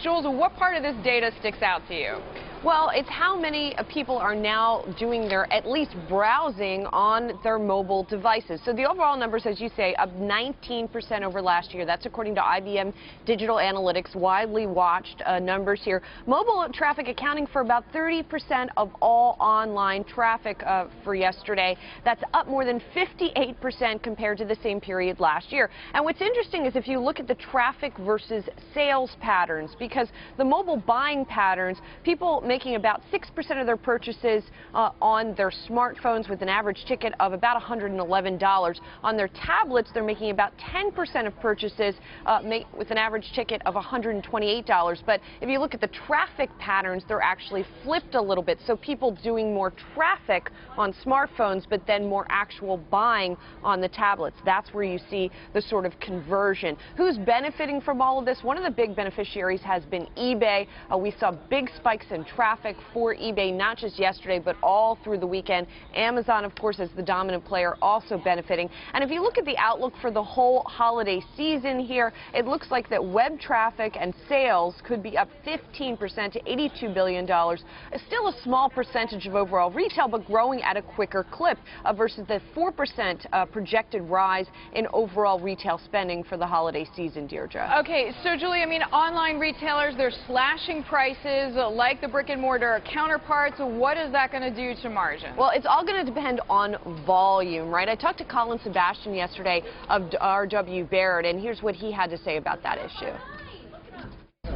Jules, what part of this data sticks out to you? Well, it's how many people are now doing their, at least browsing on their mobile devices. So the overall numbers, as you say, up 19% over last year. That's according to IBM Digital Analytics, widely watched numbers here. Mobile traffic accounting for about 30% of all online traffic for yesterday. That's up more than 58% compared to the same period last year. And what's interesting is if you look at the traffic versus sales patterns, because the mobile buying patterns, people making about 6% of their purchases on their smartphones with an average ticket of about $111. On their tablets, they're making about 10% of purchases with an average ticket of $128. But if you look at the traffic patterns, they're actually flipped a little bit. So people doing more traffic on smartphones, but then more actual buying on the tablets. That's where you see the sort of conversion. Who's benefiting from all of this? One of the big beneficiaries has been eBay. We saw big spikes in traffic for eBay, not just yesterday, but all through the weekend. Amazon, of course, is the dominant player, also benefiting. And if you look at the outlook for the whole holiday season here, it looks like that web traffic and sales could be up 15% to $82 billion. Still a small percentage of overall retail, but growing at a quicker clip versus the 4% projected rise in overall retail spending for the holiday season, Deirdre. Okay, so Julie, I mean, online retailers, they're slashing prices like the brick-and-mortar counterparts. What is that going to do to margin? Well, it's all going to depend on volume, right? I talked to Colin Sebastian yesterday of R.W. Baird, and here's what he had to say about that issue.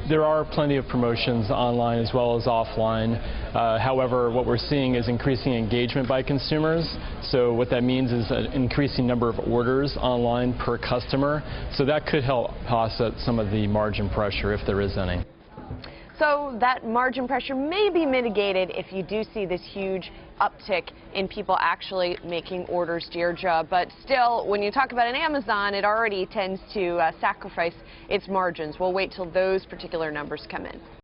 There are plenty of promotions online as well as offline. However, what we're seeing is increasing engagement by consumers. So what that means is an increasing number of orders online per customer. So that could help offset some of the margin pressure if there is any. So that margin pressure may be mitigated if you do see this huge uptick in people actually making orders, Deirdre. But still, when you talk about an Amazon, it already tends to sacrifice its margins. We'll wait till those particular numbers come in.